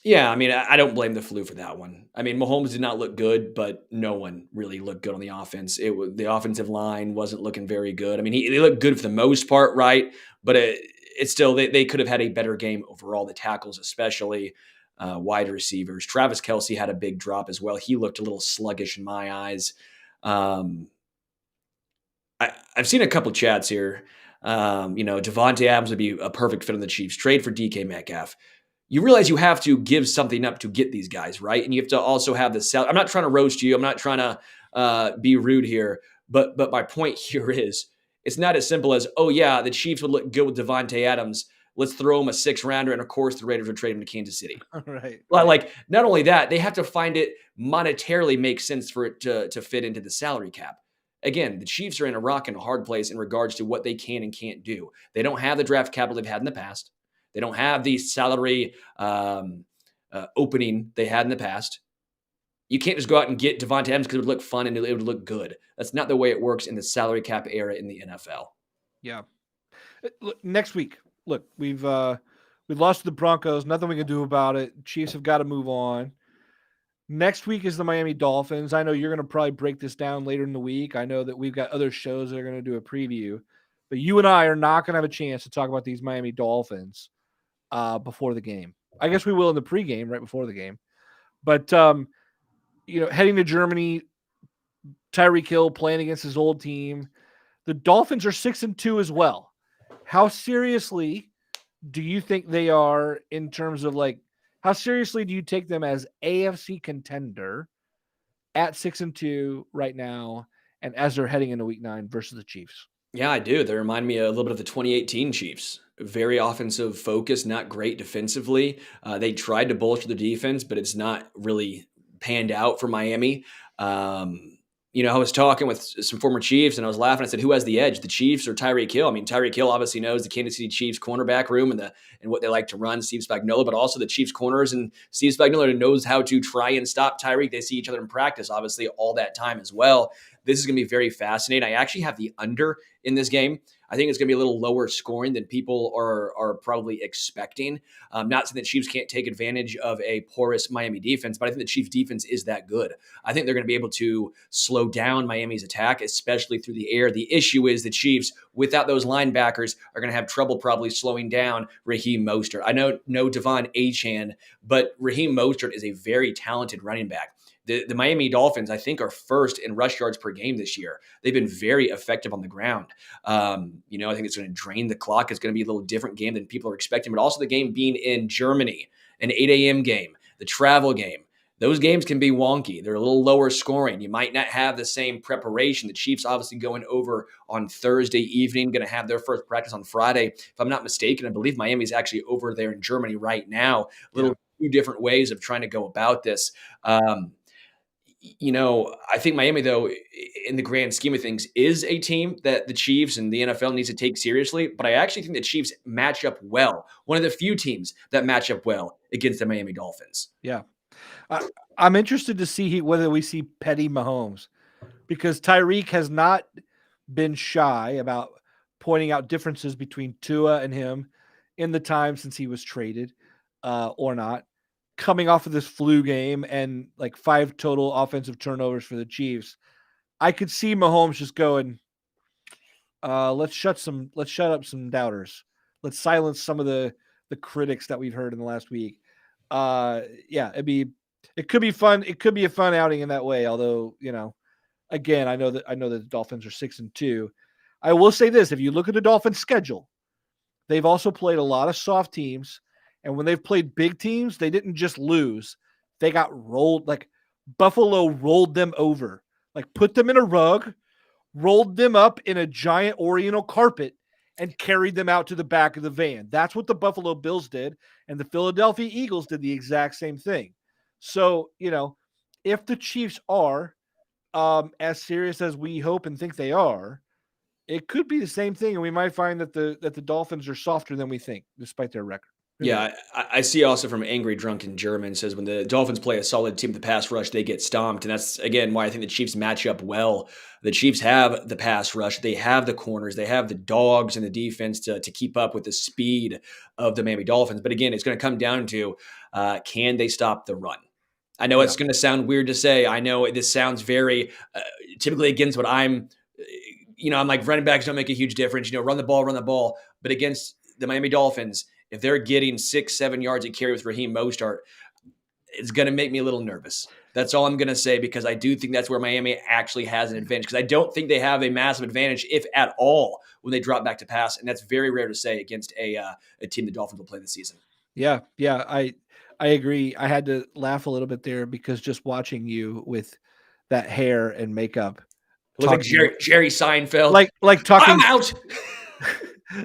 Yeah, I mean, I don't blame the flu for that one. I mean, Mahomes did not look good, but no one really looked good on the offense. The offensive line wasn't looking very good. I mean, they looked good for the most part, right? But it's still, they could have had a better game overall, the tackles especially, wide receivers. Travis Kelce had a big drop as well. He looked a little sluggish in my eyes. I've seen a couple chats here. Devontae Adams would be a perfect fit on the Chiefs. Trade for DK Metcalf. You realize you have to give something up to get these guys, right? And you have to also have the salary. I'm not trying to roast you. I'm not trying to be rude here. But my point here is, it's not as simple as, oh, yeah, the Chiefs would look good with Devontae Adams. Let's throw him a 6th rounder. And, of course, the Raiders would trade him to Kansas City. Right. Like, not only that, they have to find it monetarily makes sense for it to fit into the salary cap. Again, the Chiefs are in a rock and a hard place in regards to what they can and can't do. They don't have the draft capital they've had in the past. They don't have the salary opening they had in the past. You can't just go out and get Devontae Adams because it would look fun and it would look good. That's not the way it works in the salary cap era in the NFL. Yeah. Look, next week, we've lost to the Broncos. Nothing we can do about it. Chiefs have got to move on. Next week is the Miami Dolphins. I know you're going to probably break this down later in the week. I know that we've got other shows that are going to do a preview. But you and I are not going to have a chance to talk about these Miami Dolphins before the game. I guess we will in the pregame, right before the game. But, heading to Germany, Tyreek Hill playing against his old team. The Dolphins are 6-2 as well. How seriously do you think they are in terms of, how seriously do you take them as AFC contender at 6-2 right now and as they're heading into week 9 versus the Chiefs? Yeah, I do. They remind me a little bit of the 2018 Chiefs. Very offensive focus, not great defensively. They tried to bolster the defense, but it's not really panned out for Miami. I was talking with some former Chiefs and I was laughing. I said, who has the edge, the Chiefs or Tyreek Hill? I mean, Tyreek Hill obviously knows the Kansas City Chiefs cornerback room and what they like to run, Steve Spagnuolo, but also the Chiefs corners, and Steve Spagnuolo knows how to try and stop Tyreek. They see each other in practice, obviously, all that time as well. This is going to be very fascinating. I actually have the under in this game. I think it's going to be a little lower scoring than people are probably expecting. Not saying that Chiefs can't take advantage of a porous Miami defense, but I think the Chiefs defense is that good. I think they're going to be able to slow down Miami's attack, especially through the air. The issue is the Chiefs, without those linebackers, are going to have trouble probably slowing down Raheem Mostert. I know no Devon Achane, but Raheem Mostert is a very talented running back. The Miami Dolphins, I think, are first in rush yards per game this year. They've been very effective on the ground. I think it's going to drain the clock. It's going to be a little different game than people are expecting, but also the game being in Germany, an 8 a.m. game, the travel game. Those games can be wonky. They're a little lower scoring. You might not have the same preparation. The Chiefs obviously going over on Thursday evening, going to have their first practice on Friday. If I'm not mistaken, I believe Miami's actually over there in Germany right now. Two different ways of trying to go about this. I think Miami, though, in the grand scheme of things, is a team that the Chiefs and the NFL needs to take seriously. But I actually think the Chiefs match up well. One of the few teams that match up well against the Miami Dolphins. Yeah. I'm interested to see whether we see petty Mahomes, because Tyreek has not been shy about pointing out differences between Tua and him in the time since he was traded or not, coming off of this flu game and like 5 total offensive turnovers for the Chiefs. I could see Mahomes just going, let's shut up some doubters. Let's silence some of the critics that we've heard in the last week. It could be fun. It could be a fun outing in that way. Although, again, I know that the Dolphins are 6-2. I will say this: if you look at the Dolphins' schedule, they've also played a lot of soft teams, and when they've played big teams, they didn't just lose; they got rolled. Like Buffalo rolled them over, like put them in a rug, rolled them up in a giant Oriental carpet, and carried them out to the back of the van. That's what the Buffalo Bills did, and the Philadelphia Eagles did the exact same thing. So, if the Chiefs are as serious as we hope and think they are, it could be the same thing, and we might find that the Dolphins are softer than we think, despite their record. Yeah, I see also from Angry Drunken German says when the Dolphins play a solid team, the pass rush, they get stomped. And that's, again, why I think the Chiefs match up well. The Chiefs have the pass rush. They have the corners. They have the dogs and the defense to keep up with the speed of the Miami Dolphins. But again, it's going to come down to can they stop the run? I know it's going to sound weird to say. I know this sounds very typically against what I'm like running backs don't make a huge difference. Run the ball. But against the Miami Dolphins, if they're getting 6-7 yards a carry with Raheem Mostert, it's going to make me a little nervous. That's all I'm going to say, because I do think that's where Miami actually has an advantage, because I don't think they have a massive advantage, if at all, when they drop back to pass. And that's very rare to say against a team the Dolphins will play this season. Yeah, I agree. I had to laugh a little bit there because just watching you with that hair and makeup. It was like Jerry Seinfeld. Like talking. I'm out.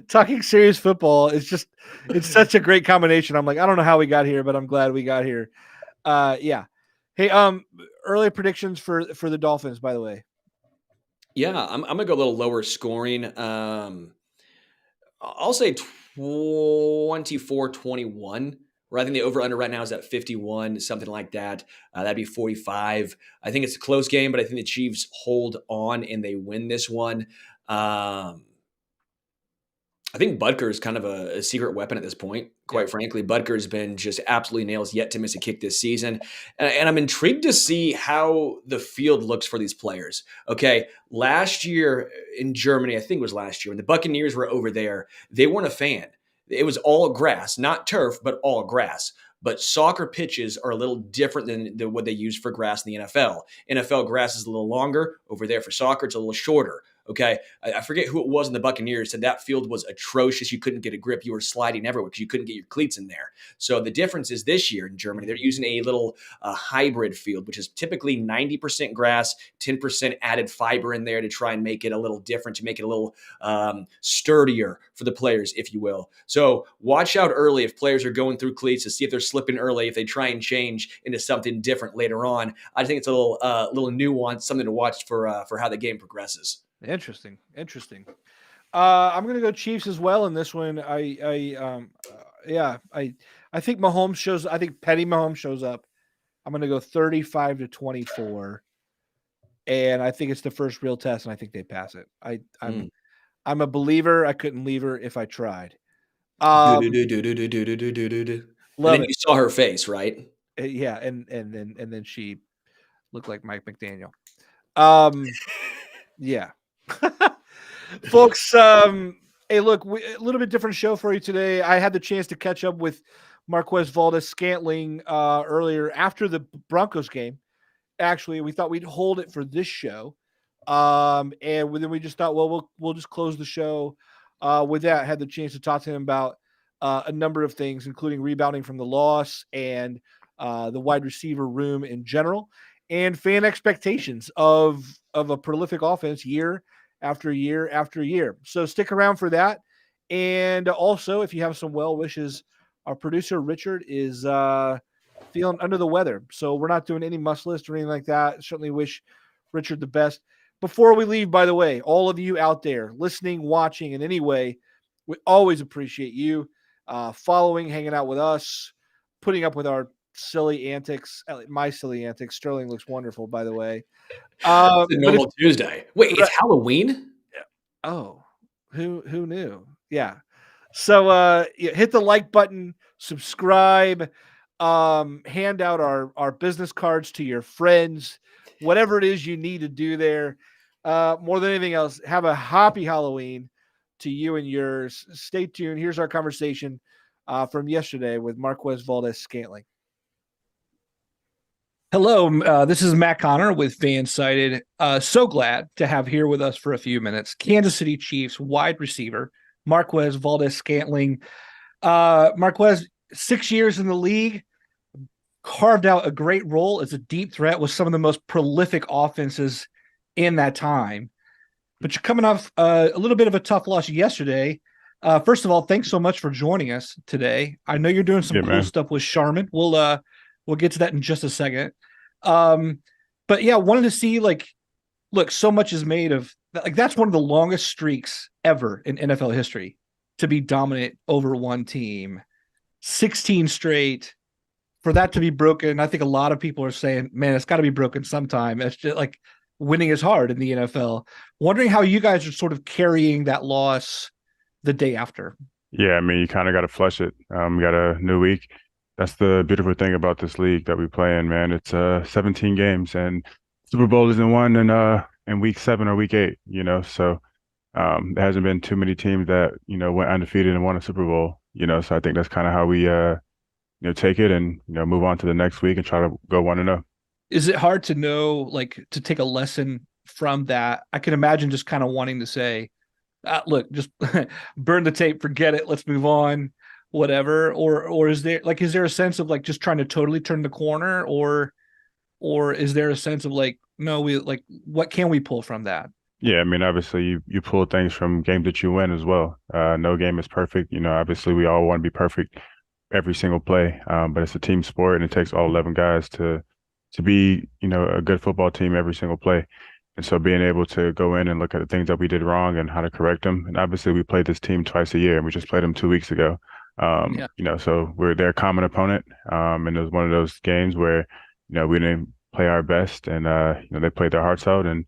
Talking serious football is it's such a great combination. I'm like, I don't know how we got here, but I'm glad we got here. Yeah. Hey, early predictions for the Dolphins, by the way. Yeah, I'm gonna go a little lower scoring. I'll say 24-21. Where I think the over-under right now is at 51, something like that. That'd be 45. I think it's a close game, but I think the Chiefs hold on and they win this one. I think Butker is kind of a secret weapon at this point, quite frankly. Butker has been just absolutely nails, yet to miss a kick this season. And I'm intrigued to see how the field looks for these players. Okay, last year in Germany, I think it was last year, when the Buccaneers were over there, they weren't a fan. It was all grass, not turf, but all grass. But soccer pitches are a little different than what they use for grass in the NFL. NFL grass is a little longer. Over there for soccer, it's a little shorter. Okay, I forget who it was in the Buccaneers said that field was atrocious. You couldn't get a grip. You were sliding everywhere because you couldn't get your cleats in there. So the difference is this year in Germany, they're using a little hybrid field, which is typically 90% grass, 10% added fiber in there to try and make it a little different, to make it a little sturdier for the players, if you will. So watch out early if players are going through cleats to see if they're slipping early, if they try and change into something different later on. I think it's a little nuance, something to watch for how the game progresses. Interesting. I'm going to go Chiefs as well in this one. I think Mahomes shows. I think Petty Mahomes shows up. I'm going to go 35-24, and I think it's the first real test, and I think they pass it. I'm a believer. I couldn't leave her if I tried. And then you saw her face, right? Yeah, and then she looked like Mike McDaniel. Yeah. Folks, hey, look, a little bit different show for you today. I had the chance to catch up with Marquez Valdes-Scantling earlier after the Broncos game, actually. We thought we'd hold it for this show. And then we just thought, well, we'll just close the show with that. Had the chance to talk to him about a number of things, including rebounding from the loss and the wide receiver room in general, and fan expectations of a prolific offense year after year after year. So stick around for that. And also, if you have some well wishes, our producer Richard is feeling under the weather, so we're not doing any must list or anything like that. Certainly wish Richard the best. Before we leave, by the way, all of you out there listening, watching in any way, we always appreciate you following, hanging out with us, putting up with our silly antics. My silly antics. Sterling looks wonderful, by the way. It's a normal Tuesday. Wait, it's Halloween? Oh, who knew? Yeah. So hit the like button, subscribe, hand out our business cards to your friends, whatever it is you need to do there. More than anything else, have a happy Halloween to you and yours. Stay tuned. Here's our conversation from yesterday with Marquez Valdes-Scantling. Hello, this is Matt Connor with FanSighted. So glad to have here with us for a few minutes Kansas City Chiefs wide receiver Marquez Valdes-Scantling. Marquez, 6 years in the league, carved out a great role as a deep threat with some of the most prolific offenses in that time. But you're coming off a little bit of a tough loss yesterday. First of all, thanks so much for joining us today. I know you're doing some cool stuff with Charmin. We'll get to that in just a second. But yeah, wanted to see, look, so much is made of, that's one of the longest streaks ever in NFL history to be dominant over one team. 16 straight. For that to be broken, I think a lot of people are saying, man, it's got to be broken sometime. It's just like winning is hard in the NFL. Wondering how you guys are sort of carrying that loss the day after. Yeah, I mean, you kind of got to flush it. We got a new week. That's the beautiful thing about this league that we play in, man. It's 17 games, and Super Bowl isn't won in week 7 or week 8, So there hasn't been too many teams that, went undefeated and won a Super Bowl, So I think that's kind of how we, take it and, move on to the next week and try to go 1-0. Is it hard to know, to take a lesson from that? I can imagine just kind of wanting to say, look, just burn the tape, forget it, let's move on, whatever. Or is there a sense of just trying to totally turn the corner, or is there a sense of no, what can we pull from that? Yeah, I mean, obviously you pull things from games that you win as well. No game is perfect. Obviously we all want to be perfect every single play, but it's a team sport, and it takes all 11 guys to be, a good football team every single play. And so being able to go in and look at the things that we did wrong and how to correct them. And obviously we play this team twice a year, and we just played them 2 weeks ago. So we're their common opponent. And it was one of those games where, we didn't play our best, and, they played their hearts out, and,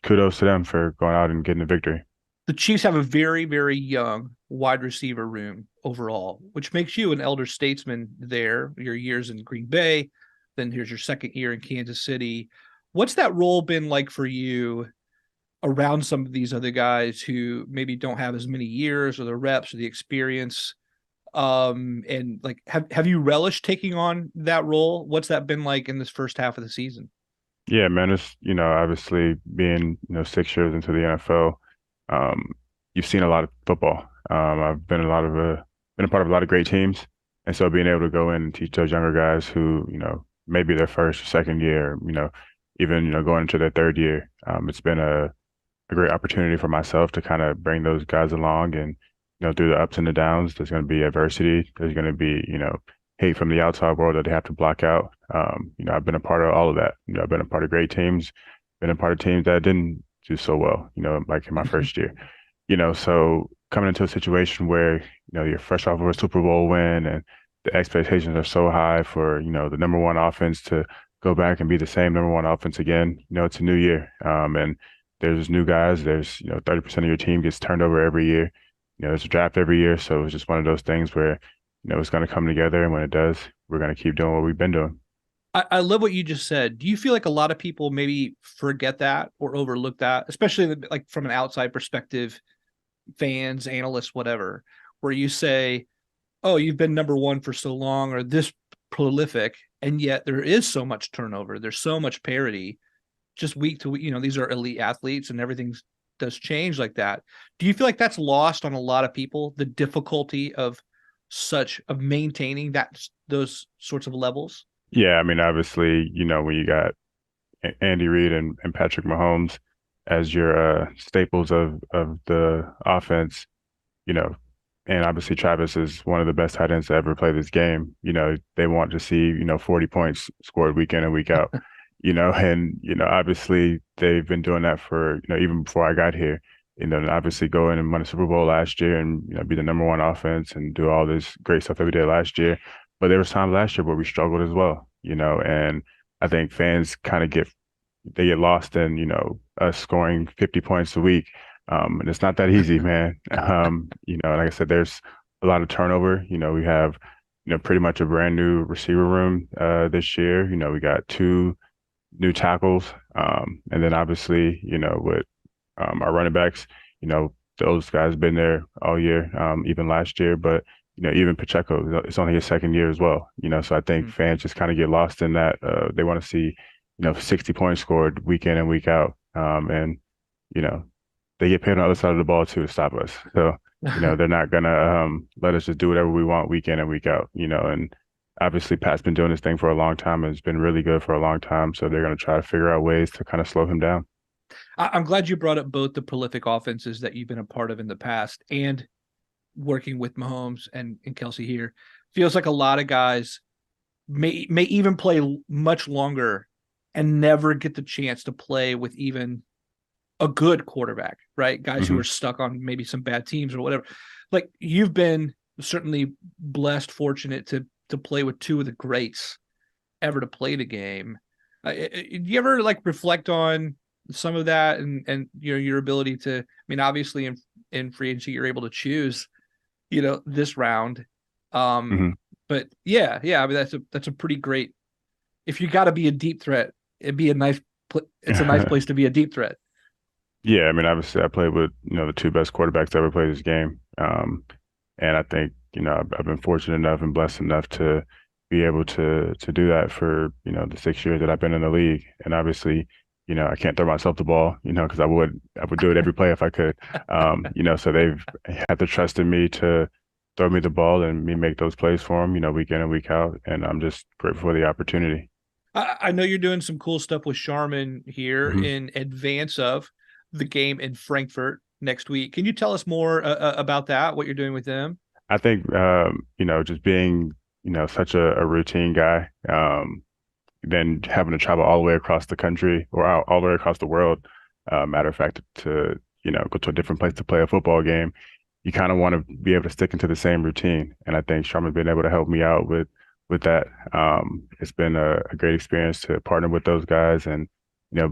kudos to them for going out and getting the victory. The Chiefs have a very, very young wide receiver room overall, which makes you an elder statesman there. Your years in Green Bay, then here's your second year in Kansas City. What's that role been like for you around some of these other guys who maybe don't have as many years or the reps or the experience? And have you relished taking on that role? What's that been like in this first half of the season? Yeah, man, it's, obviously being, 6 years into the NFL, you've seen a lot of football. I've been a part of a lot of great teams. And so being able to go in and teach those younger guys who, maybe their first or second year, even, going into their third year, it's been a great opportunity for myself to kind of bring those guys along. And, through the ups and the downs, there's going to be adversity. There's going to be, hate from the outside world that they have to block out. I've been a part of all of that. I've been a part of great teams, been a part of teams that didn't do so well, like in my first year. So coming into a situation where, you're fresh off of a Super Bowl win, and the expectations are so high for, the number one offense to go back and be the same number one offense again. It's a new year. And there's new guys. There's, 30% of your team gets turned over every year. There's a draft every year. So it's just one of those things where, it's going to come together. And when it does, we're going to keep doing what we've been doing. I love what you just said. Do you feel like a lot of people maybe forget that or overlook that, especially from an outside perspective, fans, analysts, whatever, where you say, oh, you've been number one for so long or this prolific, and yet there is so much turnover. There's so much parity just week to week. These are elite athletes and everything does change like that. Do you feel like that's lost on a lot of people, the difficulty of maintaining those sorts of levels? Yeah, I mean, obviously, when you got Andy Reid and Patrick Mahomes as your staples of the offense, and obviously Travis is one of the best tight ends to ever play this game. They want to see, 40 points scored week in and week out, and, obviously they've been doing that for, even before I got here, and obviously go in and win a Super Bowl last year and, be the number one offense and do all this great stuff that we did last year. But there was times last year where we struggled as well, and I think fans kind of get lost in, us scoring 50 points a week. And it's not that easy, man. Like I said, there's a lot of turnover. We have, pretty much a brand new receiver room this year. We got 2 new tackles. And then obviously, with our running backs, those guys been there all year, even last year. But, even Pacheco, it's only his second year as well. So I think fans just kind of get lost in that. They want to see, 60 points scored week in and week out. And, they get paid on the other side of the ball too to stop us. So, they're not gonna let us just do whatever we want week in and week out, and obviously Pat's been doing this thing for a long time and it's been really good for a long time. So they're gonna try to figure out ways to kind of slow him down. I'm glad you brought up both the prolific offenses that you've been a part of in the past and working with Mahomes and Kelsey here. Feels like a lot of guys may even play much longer and never get the chance to play with even a good quarterback, right? Guys who are stuck on maybe some bad teams or whatever. Like, you've been certainly blessed, fortunate to play with 2 of the greats ever to play the game. Do you ever reflect on some of that and your ability to, obviously in free agency, you're able to choose, this round. But yeah, that's a pretty great, if you got to be a deep threat, it's a nice place to be a deep threat. Yeah, obviously I played with, the 2 best quarterbacks to ever play this game. And I think, I've been fortunate enough and blessed enough to be able to do that for, the 6 years that I've been in the league. And obviously, I can't throw myself the ball, because I would do it every play if I could. So they've had to trust in me to throw me the ball and me make those plays for them, week in and week out. And I'm just grateful for the opportunity. I know you're doing some cool stuff with Charmin here in advance of the game in Frankfurt next week. Can you tell us more about that, what you're doing with them? I think, just being, such a routine guy, then having to travel all the way across the country or all the way across the world, matter of fact, to, go to a different place to play a football game, you kind of want to be able to stick into the same routine. And I think Charmin's been able to help me out with that. It's been a great experience to partner with those guys and,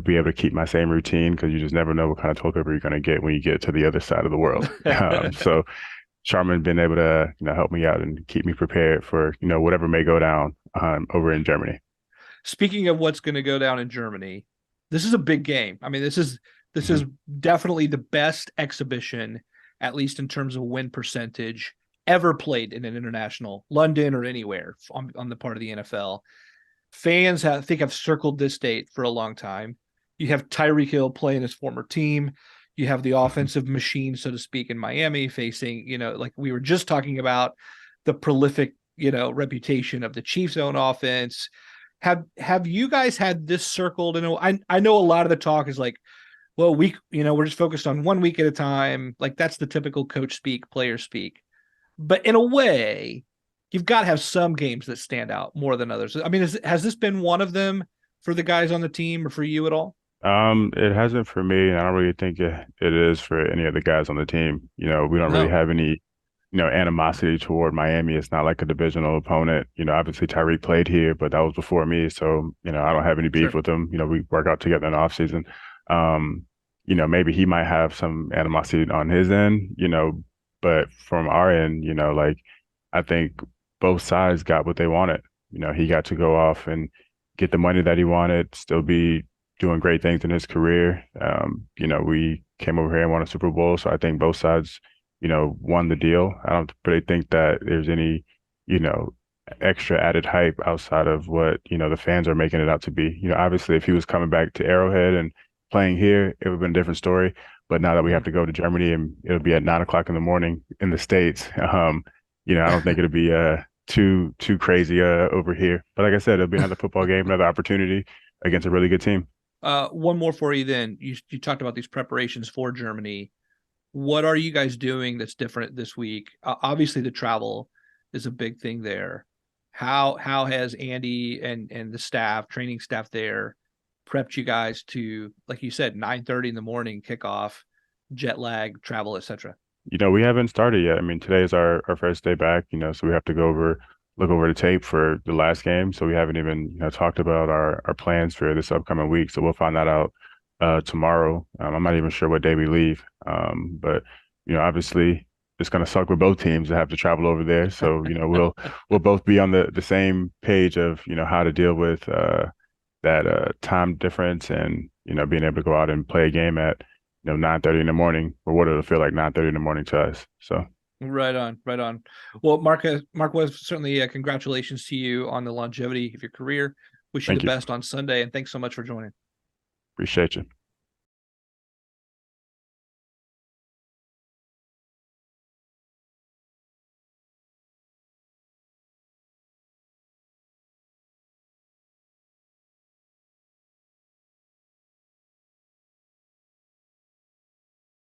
be able to keep my same routine, because you just never know what kind of toilet paper you're going to get when you get to the other side of the world. So Charmin been able to, help me out and keep me prepared for, whatever may go down over in Germany. Speaking of what's going to go down in Germany, this is a big game. This is definitely the best exhibition, at least in terms of win percentage, ever played in an international, London or anywhere on the part of the NFL. Fans have circled this date for a long time. You have Tyreek Hill playing his former team. You have the offensive machine, so to speak, in Miami facing, like we were just talking about, the prolific, reputation of the Chiefs' own offense. Have you guys had this circled? And I know a lot of the talk is like, well, we're just focused on 1 week at a time. Like, that's the typical coach speak, player speak. But in a way, you've got to have some games that stand out more than others. Has this been one of them for the guys on the team or for you at all? It hasn't for me, and I don't really think it is for any of the guys on the team. We don't really have any, animosity toward Miami. It's not like a divisional opponent. Obviously Tyreek played here, but that was before me. So, I don't have any beef with him. We work out together in the offseason. Maybe he might have some animosity on his end, but from our end, I think both sides got what they wanted. He got to go off and get the money that he wanted, still be doing great things in his career. We came over here and won a Super Bowl. So I think both sides, won the deal. I don't really think that there's any, extra added hype outside of what, the fans are making it out to be. Obviously if he was coming back to Arrowhead and playing here, it would have been a different story. But now that we have to go to Germany and it'll be at 9 o'clock in the morning in the States, I don't think it'll be too crazy over here. But like I said, it'll be another football game, another opportunity against a really good team. One more for you then. You talked about these preparations for Germany. What are you guys doing that's different this week? Obviously, the travel is a big thing there. How has Andy and the staff, training staff there, prepped you guys to, like you said, 9:30 in the morning kickoff, jet lag, travel, etc.? We haven't started yet. I mean, today is our first day back, so we have to look over the tape for the last game. So we haven't even, talked about our plans for this upcoming week. So we'll find that out tomorrow. I'm not even sure what day we leave. But obviously it's going to suck with both teams to have to travel over there. So, we'll both be on the same page of, how to deal with that time difference and, being able to go out and play a game at 9:30 in the morning, or what it'll feel like 9:30 in the morning to us. So right on. Well, Marquez, certainly congratulations to you on the longevity of your career. Wish you the best on Sunday, and thanks so much for joining. Appreciate you.